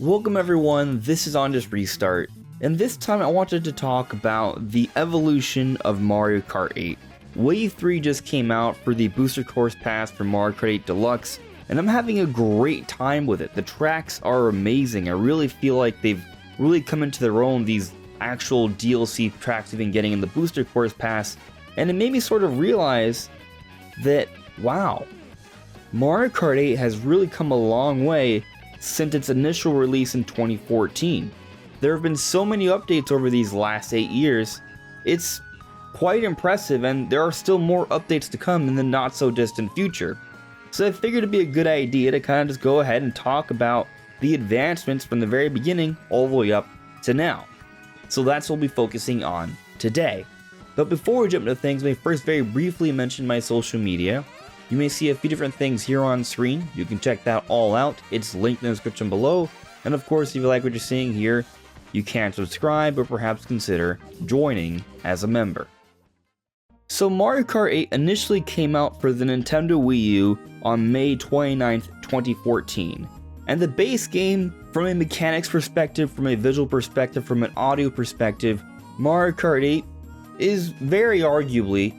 Welcome everyone, this is On Just Restart, and this time I wanted to talk about the evolution of Mario Kart 8. Wave 3 just came out for the Booster Course Pass for Mario Kart 8 Deluxe, and I'm having a great time with it. The tracks are amazing. I really feel like they've really come into their own, these actual DLC tracks we've been getting in the Booster Course Pass, and it made me sort of realize that, wow, Mario Kart 8 has really come a long way since its initial release in 2014. There have been so many updates over these last 8 years, it's quite impressive, and there are still more updates to come in the not so distant future. So I figured it'd be a good idea to kind of just go ahead and talk about the advancements from the very beginning all the way up to now. So that's what we'll be focusing on today. But before we jump into things, let me first very briefly mention my social media. You may see a few different things here on screen. You can check that all out. It's linked in the description below. And of course, if you like what you're seeing here, you can subscribe or perhaps consider joining as a member. So Mario Kart 8 initially came out for the Nintendo Wii U on May 29th, 2014. And the base game, from a mechanics perspective, from a visual perspective, from an audio perspective, Mario Kart 8 is very arguably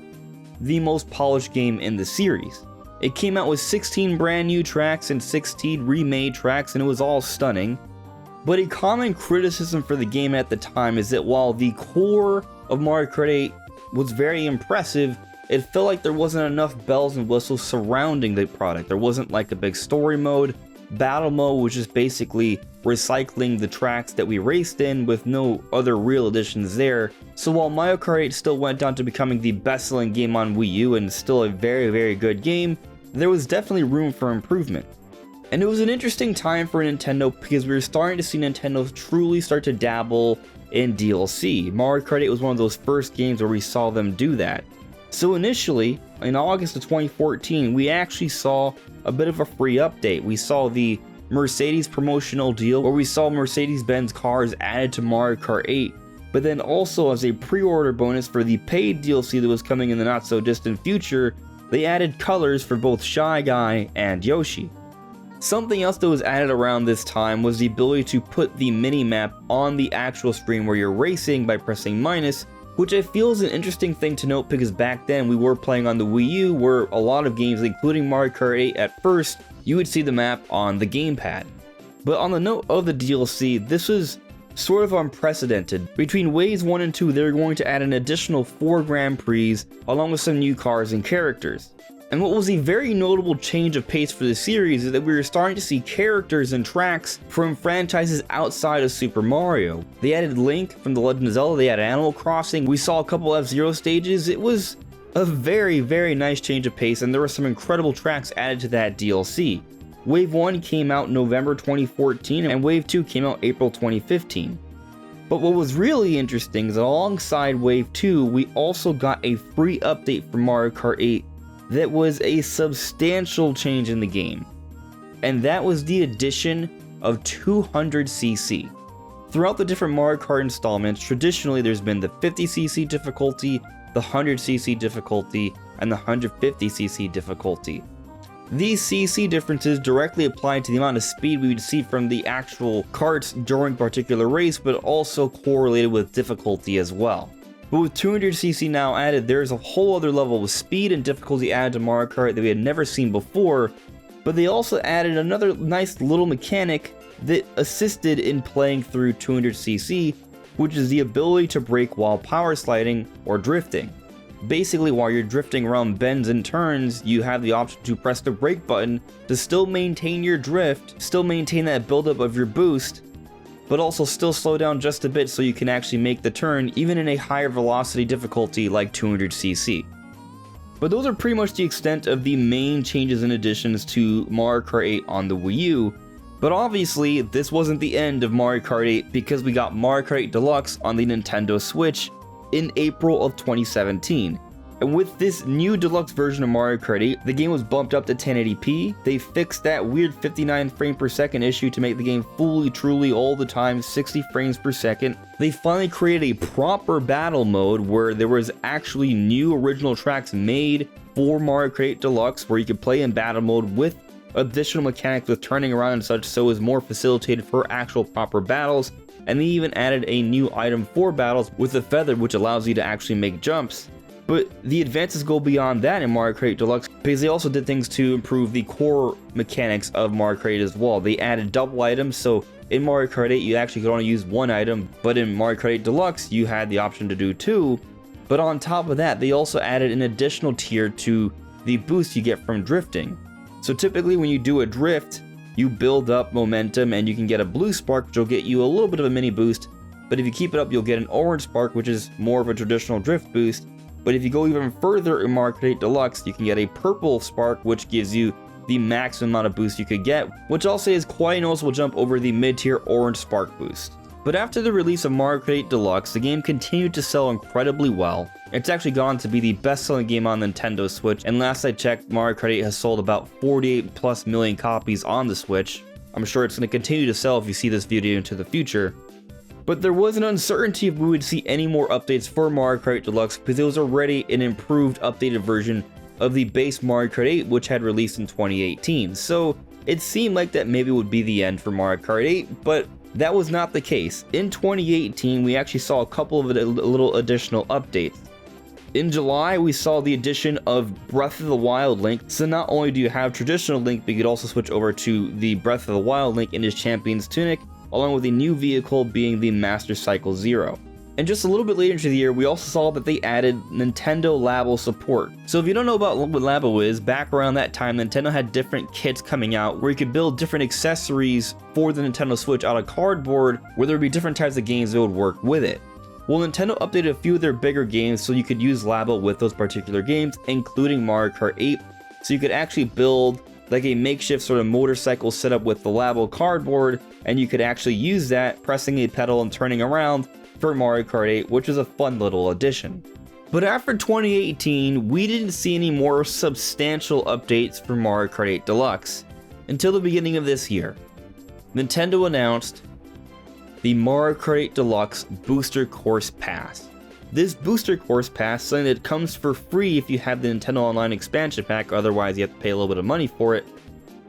the most polished game in the series. It came out with 16 brand new tracks and 16 remade tracks, and it was all stunning. But a common criticism for the game at the time is that while the core of Mario Kart 8 was very impressive, it felt like there wasn't enough bells and whistles surrounding the product. There wasn't like a big story mode. Battle mode was just basically recycling the tracks that we raced in with no other real additions there. So while Mario Kart 8 still went on to becoming the best-selling game on Wii U and still a very, very good game, there was definitely room for improvement. And it was an interesting time for Nintendo because we were starting to see Nintendo truly start to dabble in DLC. Mario Kart 8 was one of those first games where we saw them do that. So initially, in August of 2014, we actually saw a bit of a free update. We saw the Mercedes promotional deal where we saw Mercedes-Benz cars added to Mario Kart 8, but then also as a pre-order bonus for the paid DLC that was coming in the not so distant future, they added colors for both Shy Guy and Yoshi. Something else that was added around this time was the ability to put the mini-map on the actual screen where you're racing by pressing minus, which I feel is an interesting thing to note because back then we were playing on the Wii U where a lot of games, including Mario Kart 8 at first, you would see the map on the gamepad. But on the note of the DLC, this was sort of unprecedented. Between Waves 1 and 2, they were going to add an additional 4 Grand Prix along with some new cars and characters. And what was a very notable change of pace for the series is that we were starting to see characters and tracks from franchises outside of Super Mario. They added Link from The Legend of Zelda, they added Animal Crossing, we saw a couple F-Zero stages. It was a very, very nice change of pace, and there were some incredible tracks added to that DLC. Wave 1 came out November 2014, and Wave 2 came out April 2015. But what was really interesting is that alongside Wave 2, we also got a free update for Mario Kart 8 that was a substantial change in the game, and that was the addition of 200cc. Throughout the different Mario Kart installments, traditionally there's been the 50cc difficulty, the 100cc difficulty, and the 150cc difficulty. These CC differences directly apply to the amount of speed we would see from the actual karts during a particular race, but also correlated with difficulty as well. But with 200cc now added, there's a whole other level of speed and difficulty added to Mario Kart that we had never seen before, but they also added another nice little mechanic that assisted in playing through 200cc, which is the ability to brake while power sliding or drifting. Basically, while you're drifting around bends and turns, you have the option to press the brake button to still maintain your drift, still maintain that buildup of your boost, but also still slow down just a bit so you can actually make the turn even in a higher velocity difficulty like 200cc. But those are pretty much the extent of the main changes and additions to Mario Kart 8 on the Wii U, but obviously this wasn't the end of Mario Kart 8 because we got Mario Kart 8 Deluxe on the Nintendo Switch in April of 2017. And with this new deluxe version of Mario Kart 8, the game was bumped up to 1080p. They fixed that weird 59 frame per second issue to make the game fully, truly, all the time 60 frames per second. They finally created a proper battle mode where there was actually new original tracks made for Mario Kart 8 Deluxe where you could play in battle mode with additional mechanics with turning around and such so it was more facilitated for actual proper battles, and they even added a new item for battles with a feather which allows you to actually make jumps. But the advances go beyond that in Mario Kart 8 Deluxe because they also did things to improve the core mechanics of Mario Kart 8 as well. They added double items, so in Mario Kart 8 you actually could only use one item, but in Mario Kart 8 Deluxe you had the option to do two. But on top of that, they also added an additional tier to the boost you get from drifting. So typically when you do a drift, you build up momentum and you can get a blue spark, which will get you a little bit of a mini boost. But if you keep it up, you'll get an orange spark, which is more of a traditional drift boost. But if you go even further in Mario Kart 8 Deluxe, you can get a purple spark, which gives you the maximum amount of boost you could get, which I'll say is quite a noticeable jump over the mid-tier orange spark boost. But after the release of Mario Kart 8 Deluxe, the game continued to sell incredibly well. It's actually gone on to be the best-selling game on Nintendo Switch, and last I checked, Mario Kart 8 has sold about 48+ million copies on the Switch. I'm sure it's going to continue to sell if you see this video into the future. But there was an uncertainty if we would see any more updates for Mario Kart 8 Deluxe because it was already an improved, updated version of the base Mario Kart 8, which had released in 2018. So it seemed like that maybe would be the end for Mario Kart 8, but that was not the case. In 2018, we actually saw a couple of little additional updates. In July, we saw the addition of Breath of the Wild Link, so not only do you have traditional Link, but you could also switch over to the Breath of the Wild Link in his Champion's Tunic, along with a new vehicle being the Master Cycle Zero. And just a little bit later into the year, we also saw that they added Nintendo Labo support. So if you don't know about what Labo is, back around that time, Nintendo had different kits coming out where you could build different accessories for the Nintendo Switch out of cardboard, where there would be different types of games that would work with it. Well, Nintendo updated a few of their bigger games so you could use Labo with those particular games, including Mario Kart 8, so you could actually build like a makeshift sort of motorcycle setup with the Labo cardboard, and you could actually use that, pressing a pedal and turning around for Mario Kart 8, which is a fun little addition. But after 2018, we didn't see any more substantial updates for Mario Kart 8 Deluxe until the beginning of this year. Nintendo announced the Mario Kart 8 Deluxe Booster Course Pass. This Booster Course Pass, something that comes for free if you have the Nintendo Online expansion pack, otherwise you have to pay a little bit of money for it,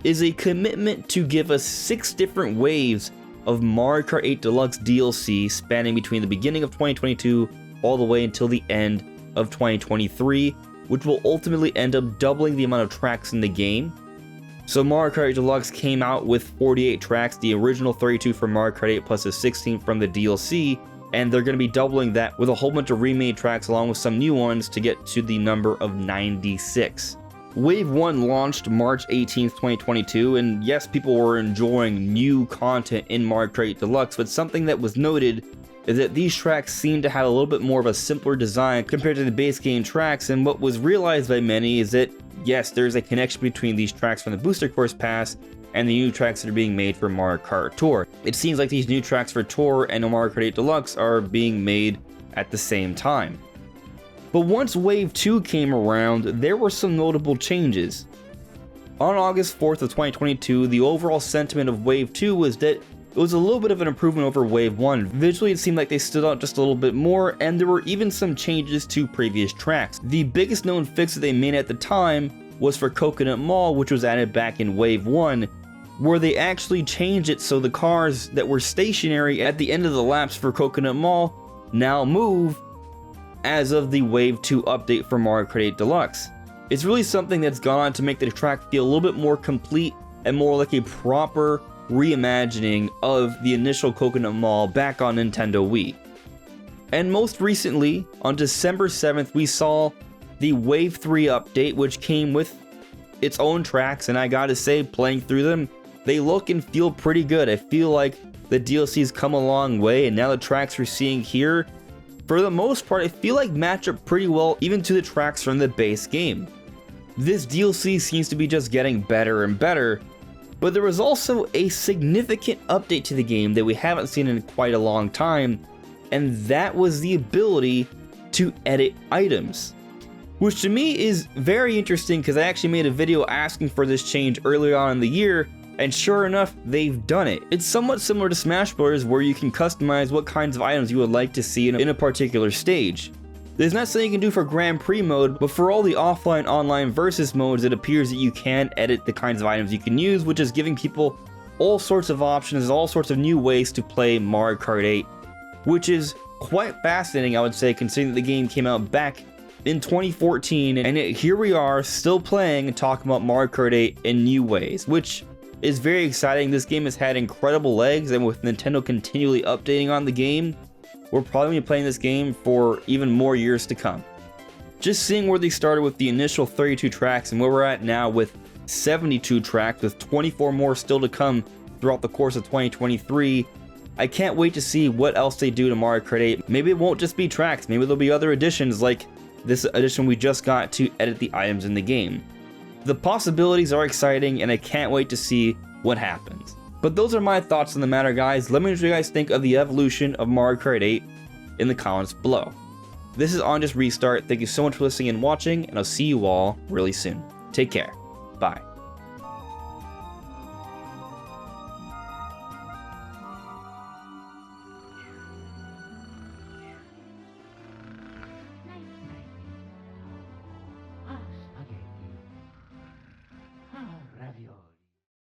is a commitment to give us 6 different waves of Mario Kart 8 Deluxe DLC spanning between the beginning of 2022 all the way until the end of 2023, which will ultimately end up doubling the amount of tracks in the game. So Mario Kart 8 Deluxe came out with 48 tracks, the original 32 from Mario Kart 8 plus the 16 from the DLC, and they're going to be doubling that with a whole bunch of remade tracks along with some new ones to get to the number of 96. Wave 1 launched March 18th, 2022, and yes, people were enjoying new content in Mario Kart 8 Deluxe, but something that was noted is that these tracks seem to have a little bit more of a simpler design compared to the base game tracks, and what was realized by many is that, yes, there's a connection between these tracks from the Booster Course Pass and the new tracks that are being made for Mario Kart Tour. It seems like these new tracks for Tour and Mario Kart 8 Deluxe are being made at the same time. But once Wave 2 came around, there were some notable changes. On August 4th of 2022, the overall sentiment of Wave 2 was that it was a little bit of an improvement over Wave 1. Visually, it seemed like they stood out just a little bit more, and there were even some changes to previous tracks. The biggest known fix that they made at the time was for Coconut Mall, which was added back in Wave 1, where they actually changed it so the cars that were stationary at the end of the laps for Coconut Mall now move as of the Wave 2 update for Mario Kart 8 Deluxe. It's really something that's gone on to make the track feel a little bit more complete and more like a proper reimagining of the initial Coconut Mall back on Nintendo Wii. And most recently, on December 7th, we saw the Wave 3 update, which came with its own tracks, and I gotta say, playing through them, they look and feel pretty good. I feel like the DLC's come a long way, and now the tracks we're seeing here, for the most part, I feel like match up pretty well even to the tracks from the base game. This DLC seems to be just getting better and better, but there was also a significant update to the game that we haven't seen in quite a long time, and that was the ability to edit items. Which to me is very interesting because I actually made a video asking for this change earlier on in the year, and sure enough, they've done it. It's somewhat similar to Smash Bros, where you can customize what kinds of items you would like to see in a particular stage. There's not something you can do for Grand Prix mode, but for all the offline online versus modes, it appears that you can edit the kinds of items you can use, which is giving people all sorts of options, all sorts of new ways to play Mario Kart 8, which is quite fascinating, I would say, considering that the game came out back in 2014, and yet here we are still playing and talking about Mario Kart 8 in new ways, which is very exciting. This game has had incredible legs, and with Nintendo continually updating on the game, we're probably going to be playing this game for even more years to come. Just seeing where they started with the initial 32 tracks and where we're at now with 72 tracks, with 24 more still to come throughout the course of 2023, I can't wait to see what else they do to Mario Kart 8. Maybe it won't just be tracks, maybe there'll be other additions like this addition we just got to edit the items in the game. The possibilities are exciting, and I can't wait to see what happens. But those are my thoughts on the matter, guys. Let me know what you guys think of the evolution of Mario Kart 8 in the comments below. This is On Just Restart. Thank you so much for listening and watching, and I'll see you all really soon. Take care. Bye.